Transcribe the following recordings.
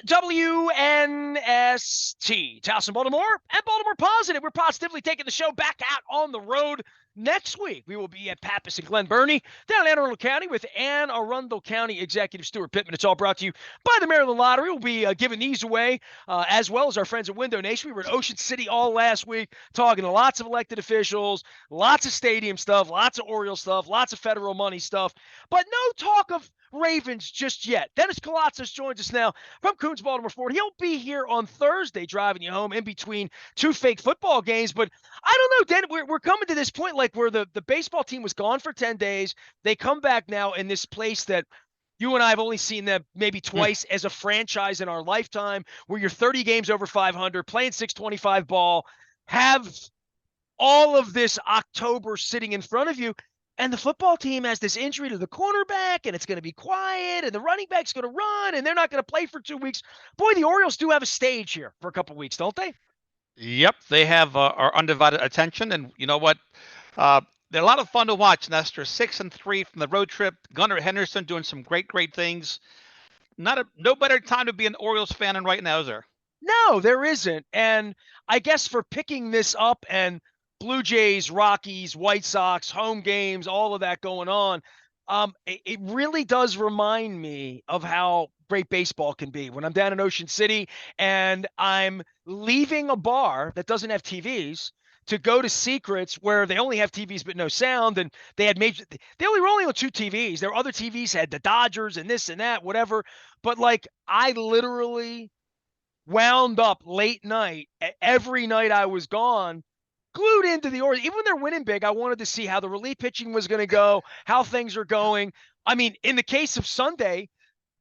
WNST, Towson, Baltimore, and Baltimore Positive. We're positively taking the show back out on the road next week. We will be at Pappas and Glen Burnie down in Anne Arundel County with Anne Arundel County Executive Stuart Pittman. It's all brought to you by the Maryland Lottery. We'll be giving these away as well as our friends at Window Nation. We were in Ocean City all last week talking to lots of elected officials, lots of stadium stuff, lots of Orioles stuff, lots of federal money stuff, but no talk of Ravens just yet. Dennis Koulatsos joins us now from Coons Baltimore Ford. He'll be here on Thursday driving you home in between two fake football games. But I don't know, Den, we're coming to this point like where the baseball team was gone for 10 days. They come back now in this place that you and I have only seen them maybe twice as a franchise in our lifetime, where you're 30 games over 500, playing 625 ball, have all of this October sitting in front of you. And the football team has this injury to the cornerback, and it's going to be quiet, and the running back's going to run, and they're not going to play for 2 weeks. Boy, the Orioles do have a stage here for a couple of weeks, don't they? Yep, they have our undivided attention, and you know what? They're a lot of fun to watch, Nestor. 6-3 from the road trip. Gunnar Henderson doing some great things. No better time to be an Orioles fan than right now, is there? No, there isn't. And I guess for picking this up and Blue Jays, Rockies, White Sox, home games, all of that going on, it really does remind me of how great baseball can be. When I'm down in Ocean City and I'm leaving a bar that doesn't have TVs to go to Secrets where they only have TVs but no sound, and they were only on two TVs. There were other TVs had the Dodgers and this and that, whatever. But like I literally wound up late night every night I was gone, glued into the Orioles. Even when they're winning big, I wanted to see how the relief pitching was going to go, how things are going. I mean, in the case of Sunday,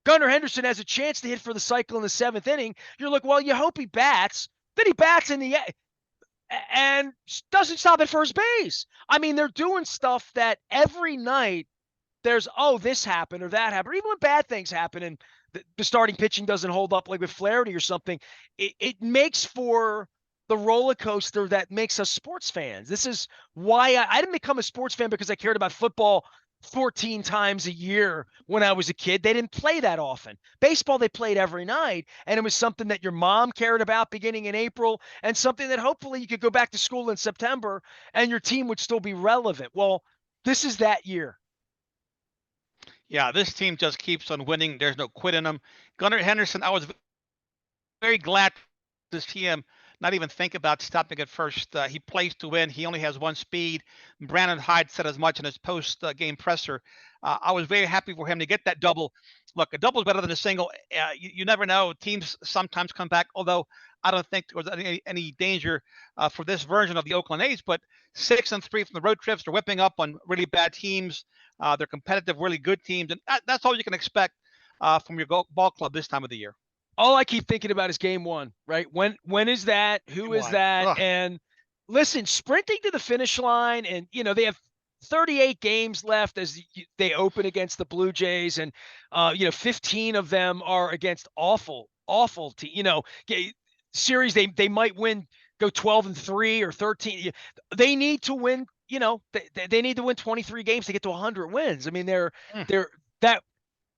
Gunnar Henderson has a chance to hit for the cycle in the seventh inning. You're like, well, you hope he bats. Then he bats in the and doesn't stop at first base. I mean, they're doing stuff that every night there's, oh, this happened or that happened. Or even when bad things happen and the starting pitching doesn't hold up like with Flaherty or something, it makes for the roller coaster that makes us sports fans. This is why I didn't become a sports fan because I cared about football 14 times a year when I was a kid. They didn't play that often. Baseball, they played every night, and it was something that your mom cared about beginning in April and something that hopefully you could go back to school in September and your team would still be relevant. Well, this is that year. Yeah, this team just keeps on winning. There's no quit in them. Gunnar Henderson, I was very glad to see him not even think about stopping at first. He plays to win. He only has one speed. Brandon Hyde said as much in his post-game presser. I was very happy for him to get that double. Look, a double is better than a single. You never know. Teams sometimes come back, although I don't think there was any danger for this version of the Oakland A's. But 6-3 from the road trips. They're whipping up on really bad teams. They're competitive, really good teams. And that's all you can expect from your ball club this time of the year. All I keep thinking about is game one, right? When is that? Who is that? Ugh. And listen, sprinting to the finish line, and they have 38 games left as they open against the Blue Jays, and 15 of them are against awful series. They might win, go 12-3 or 13. They need to win. They need to win 23 games to get to 100 wins. I mean, they're that.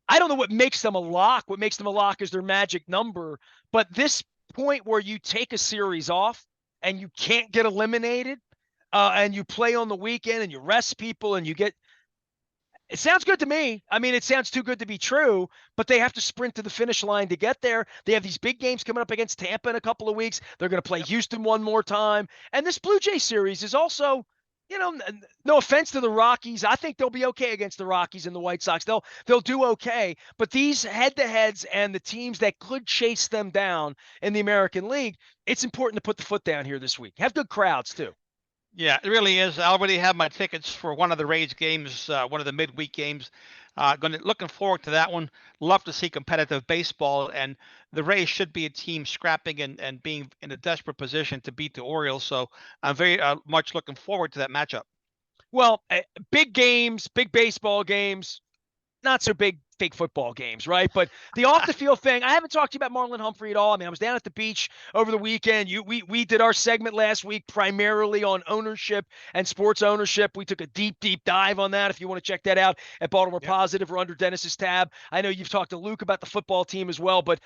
I don't know what makes them a lock. What makes them a lock is their magic number. But this point where you take a series off and you can't get eliminated, and you play on the weekend and you rest people and you get – it sounds good to me. I mean, it sounds too good to be true, but they have to sprint to the finish line to get there. They have these big games coming up against Tampa in a couple of weeks. They're going to play Houston one more time. And this Blue Jay series is also – no offense to the Rockies. I think they'll be okay against the Rockies and the White Sox. They'll do okay. But these head-to-heads and the teams that could chase them down in the American League, it's important to put the foot down here this week. Have good crowds, too. Yeah, it really is. I already have my tickets for one of the Rays games, one of the midweek games. Looking forward to that one. Love to see competitive baseball, and the Rays should be a team scrapping and being in a desperate position to beat the Orioles. So I'm very much looking forward to that matchup. Well, big games, big baseball games, not so big fake football games, right? But the off the field thing, I haven't talked to you about Marlon Humphrey at all. I mean, I was down at the beach over the weekend. We did our segment last week primarily on ownership and sports ownership. We took a deep dive on that. If you want to check that out at Baltimore Positive or under Dennis's tab. I know you've talked to Luke about the football team as well, but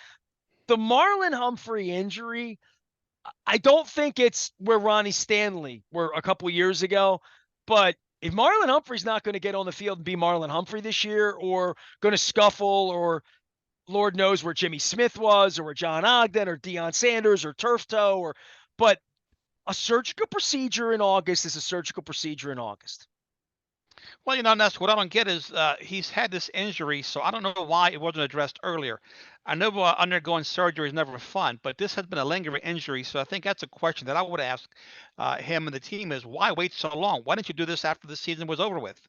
The Marlon Humphrey injury, I don't think it's where Ronnie Stanley were a couple years ago, but if Marlon Humphrey's not going to get on the field and be Marlon Humphrey this year, or going to scuffle, or Lord knows where Jimmy Smith was, or where John Ogden, or Deion Sanders, or turf toe, but a surgical procedure in August is a surgical procedure in August. Well, that's what I don't get is he's had this injury, so I don't know why it wasn't addressed earlier. I know undergoing surgery is never fun, but this has been a lingering injury, so I think that's a question that I would ask him and the team is why wait so long? Why didn't you do this after the season was over with?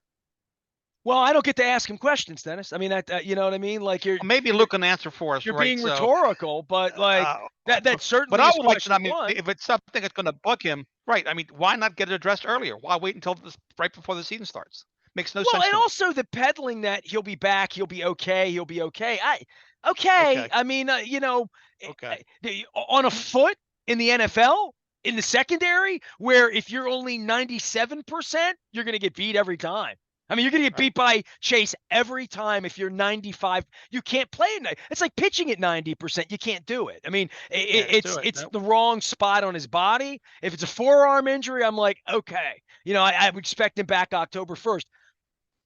Well, I don't get to ask him questions, Dennis. I mean, you know what I mean? Like Well, maybe Luke can answer for us, you're right? being So, rhetorical, but like uh, that but certainly I is would like to know. I question mean, one. if it's something that's going to bug him, right? I mean, why not get it addressed earlier? Why wait until right before the season starts? Makes no Well, sense and to me. also the peddling that he'll be back, he'll be okay, he'll be okay. Okay. Okay, I mean, okay, on a foot in the NFL, in the secondary, where if you're only 97%, you're going to get beat every time. I mean, you're going to get right. beat by Chase every time if you're 95. You can't play it. It's like pitching at 90%. You can't do it. I mean, Can't do it. it's Nope. the wrong spot on his body. If it's a forearm injury, I'm like, okay. I would expect him back October 1st.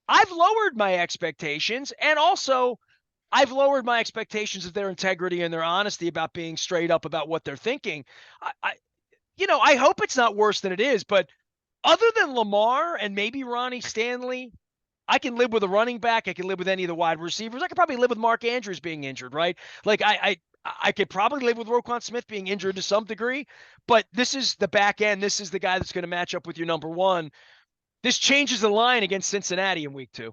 I've lowered my expectations, and also I've lowered my expectations of their integrity and their honesty about being straight up about what they're thinking. I hope it's not worse than it is, but other than Lamar and maybe Ronnie Stanley, I can live with a running back. I can live with any of the wide receivers. I could probably live with Mark Andrews being injured, right? Like I could probably live with Roquan Smith being injured to some degree, but this is the back end. This is the guy that's going to match up with your number one. This changes the line against Cincinnati in week 2.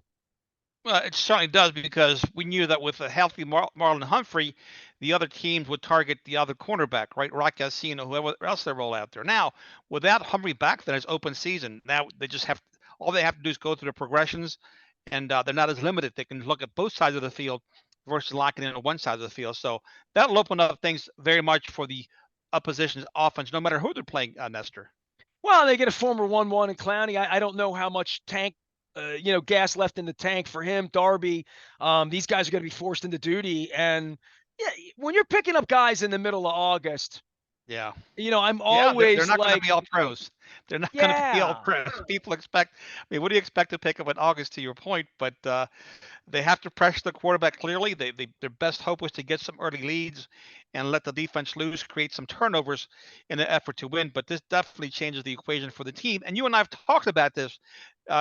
Well, it certainly does because we knew that with a healthy Marlon Humphrey, the other teams would target the other cornerback, right? Rock Ya-Sin or whoever else they roll out there. Now, without Humphrey back, then it's open season. Now they just have all they have to do is go through the progressions, and they're not as limited. They can look at both sides of the field versus locking in on one side of the field. So that'll open up things very much for the opposition's offense, no matter who they're playing, Nestor. Well, they get a former 1-1 in Clowney. I don't know how much gas left in the tank for him. Darby, these guys are going to be forced into duty. And yeah, when you're picking up guys in the middle of August, Yeah. I'm Yeah, they're always not going to like, be all pros. They're not going to be all yeah. pros. People expect. I mean, what do you expect to pick up in August? To your point, but they have to pressure the quarterback clearly. Their best hope was to get some early leads and let the defense loose, create some turnovers in an effort to win. But this definitely changes the equation for the team. And you and I have talked about this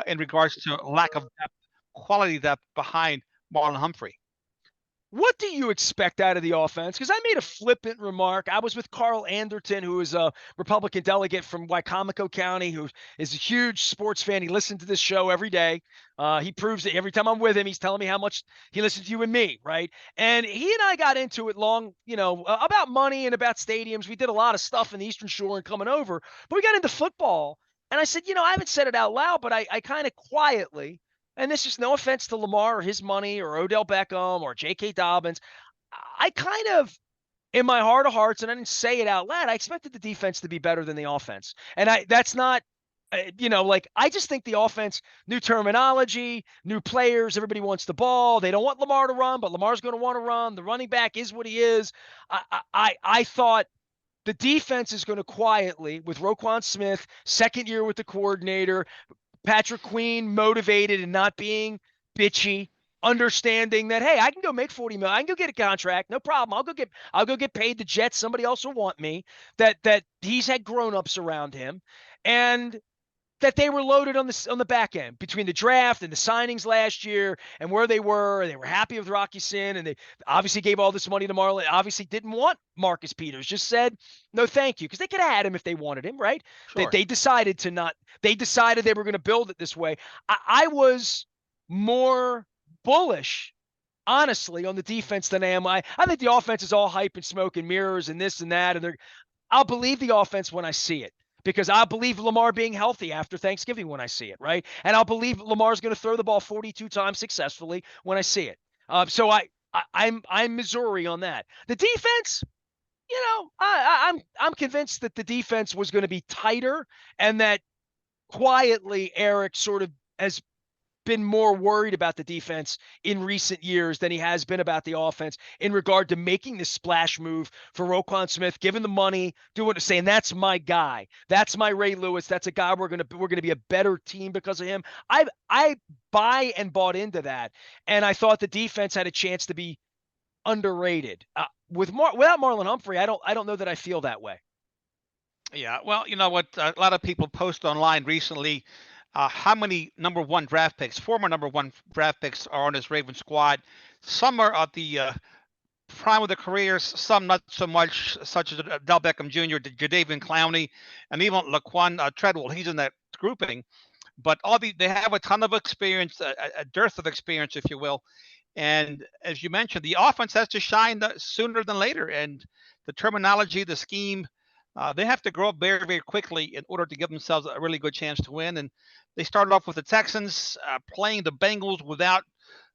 in regards to lack of depth, quality depth behind Marlon Humphrey. What do you expect out of the offense? Because I made a flippant remark. I was with Carl Anderton, who is a Republican delegate from Wicomico County, who is a huge sports fan. He listens to this show every day. He proves it every time I'm with him. He's telling me how much he listens to you and me, right? And he and I got into it long, about money and about stadiums. We did a lot of stuff in the Eastern Shore and coming over, but we got into football. And I said, I haven't said it out loud, but I kind of quietly, and this is no offense to Lamar or his money or Odell Beckham or J.K. Dobbins. I kind of, in my heart of hearts, and I didn't say it out loud, I expected the defense to be better than the offense. And that's not, I just think the offense, new terminology, new players, everybody wants the ball. They don't want Lamar to run, but Lamar's going to want to run. The running back is what he is. I thought the defense is going to quietly, with Roquan Smith, second year with the coordinator, Patrick Queen motivated and not being bitchy, understanding that, hey, I can go make 40 million. I can go get a contract, no problem. I'll go get paid. The Jets, somebody else will want me. That he's had grown-ups around him, and that they were loaded on the back end between the draft and the signings last year and where they were. They were happy with Rocky Sin, and they obviously gave all this money to Marlon. Obviously didn't want Marcus Peters. Just said no, thank you, because they could have had him if they wanted him, right? They, Sure. they decided to not. They decided they were going to build it this way. I was more bullish, honestly, on the defense than I am. I think the offense is all hype and smoke and mirrors and this and that, and I'll believe the offense when I see it, because I believe Lamar being healthy after Thanksgiving when I see it, right? And I'll believe Lamar's going to throw the ball 42 times successfully when I see it. So I'm Missouri on that. The defense, I'm convinced that the defense was going to be tighter, and that quietly Eric sort of, as been more worried about the defense in recent years than he has been about the offense in regard to making this splash move for Roquan Smith, giving the money, doing saying that's my guy, that's my Ray Lewis, that's a guy we're gonna be a better team because of him. I buy and bought into that, and I thought the defense had a chance to be underrated. Without Marlon Humphrey, I don't know that I feel that way. Yeah, well, you know what? A lot of people post online recently how many number one draft picks, former number one draft picks, are on this Ravens squad. Some are at the prime of their careers, some not so much, such as Del Beckham Jr., Jadeveon Clowney, and even Laquan Treadwell. He's in that grouping. But they have a ton of experience, a dearth of experience, if you will. And as you mentioned, the offense has to shine sooner than later. And the terminology, the scheme, they have to grow up very, very quickly in order to give themselves a really good chance to win. And they started off with the Texans, playing the Bengals without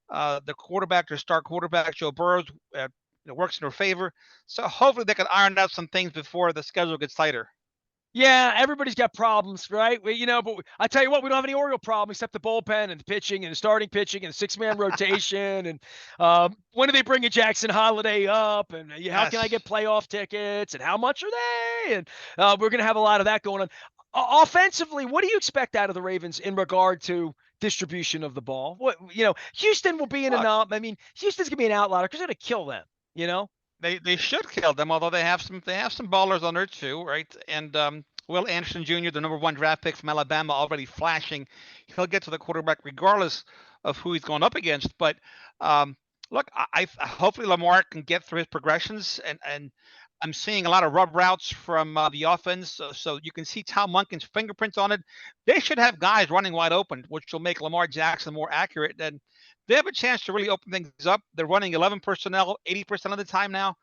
the quarterback, their star quarterback, Joe Burrow. It works in their favor. So hopefully they can iron out some things before the schedule gets tighter. Yeah, everybody's got problems, right? But I tell you what, we don't have any Oriole problem except the bullpen and the pitching and the starting pitching and the six-man rotation. And when are they bringing Jackson Holiday up? And how can I get playoff tickets? And how much are they? And we're going to have a lot of that going on. Offensively, what do you expect out of the Ravens in regard to distribution of the ball? Houston will be in I mean, Houston's going to be an outlier because they're going to kill them, They should kill them, although they have some ballers on there too, right? And Will Anderson Jr., the number one draft pick from Alabama, already flashing. He'll get to the quarterback regardless of who he's going up against. But look, I hopefully Lamar can get through his progressions, and I'm seeing a lot of rub routes from the offense, so you can see Tom Munkin's fingerprints on it. They should have guys running wide open, which will make Lamar Jackson more accurate. And they have a chance to really open things up. They're running 11 personnel 80% of the time now.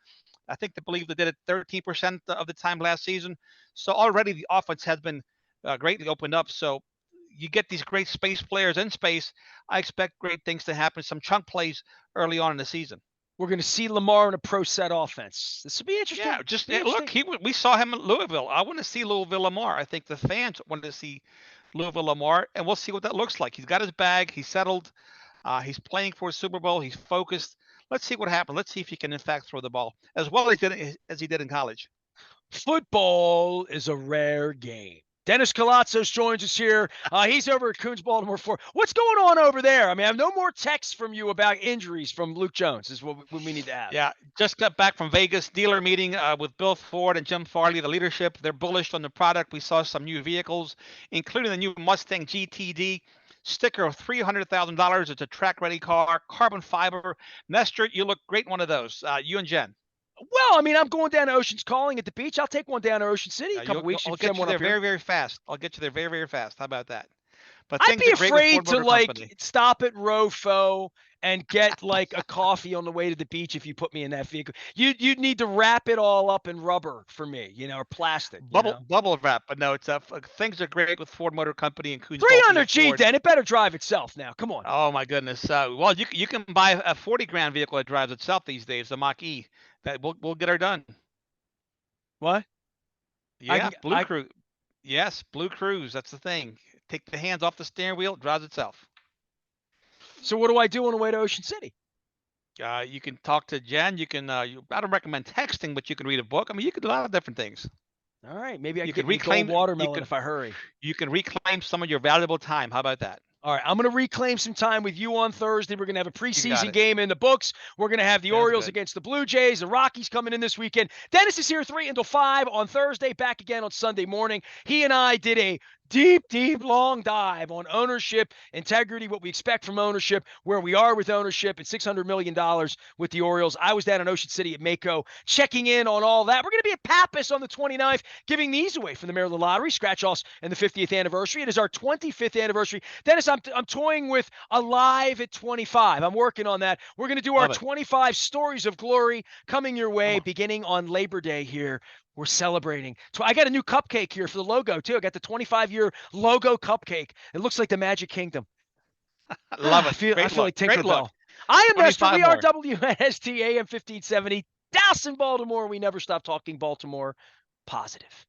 I think they believe they did it 13% of the time last season. So already the offense has been greatly opened up. So you get these great space players in space. I expect great things to happen, some chunk plays early on in the season. We're going to see Lamar in a pro set offense. This will be interesting. Yeah, look, we saw him in Louisville. I want to see Louisville Lamar. I think the fans want to see Louisville Lamar, and we'll see what that looks like. He's got his bag. He's settled. He's playing for a Super Bowl. He's focused. Let's see what happens. Let's see if he can, in fact, throw the ball as well as he did in college. Football is a rare game. Dennis Koulatsos joins us here. He's over at Coons Baltimore 4. What's going on over there? I mean, I have no more texts from you about injuries from Luke Jones is what we need to have. Yeah, just got back from Vegas dealer meeting with Bill Ford and Jim Farley, the leadership. They're bullish on the product. We saw some new vehicles, including the new Mustang GTD. Sticker of $300,000. It's a track-ready car, carbon fiber. Nestor, you look great in one of those. You and Jen. Well, I mean, I'm going down to Ocean's Calling at the beach. I'll take one down to Ocean City a couple weeks. I'll get you there very, very fast. I'll get you there very, very fast. How about that? But I'd be afraid to stop at Rofo and get like a coffee on the way to the beach if you put me in that vehicle. You'd need to wrap it all up in rubber for me, or plastic. Bubble wrap. But no, it's things are great with Ford Motor Company and Coons. 300G, then it better drive itself now. Come on. Oh my goodness. Well, you can buy a 40 grand vehicle that drives itself these days, the Mach-E. That we'll get her done. What? Yeah, Blue Cruise. Yes, Blue Cruise. That's the thing. Take the hands off the steering wheel, it drives itself. So what do I do on the way to Ocean City? You can talk to Jen. You can. I don't recommend texting, but you can read a book. I mean, you can do a lot of different things. All right, maybe I can reclaim watermelon if I hurry. You can reclaim some of your valuable time. How about that? All right, I'm going to reclaim some time with you on Thursday. We're going to have a preseason game in the books. We're going to have the Orioles against the Blue Jays. The Rockies coming in this weekend. Dennis is here 3 until 5 on Thursday, back again on Sunday morning. He and I did a deep, long dive on ownership, integrity, what we expect from ownership, where we are with ownership, and $600 million with the Orioles. I was down in Ocean City at Mako checking in on all that. We're going to be at Pappas on the 29th, giving these away from the Maryland Lottery, scratch-offs, and the 50th anniversary. It is our 25th anniversary. Dennis, I'm toying with a live at 25. I'm working on that. We're going to do our 25 stories of glory coming your way beginning on Labor Day here. We're celebrating. So I got a new cupcake here for the logo, too. I got the 25-year logo cupcake. It looks like the Magic Kingdom. I love it. I feel like Tinkerbell. I am Nestor. We are WNST AM 1570. Dallas in Baltimore. We never stop talking Baltimore. Positive.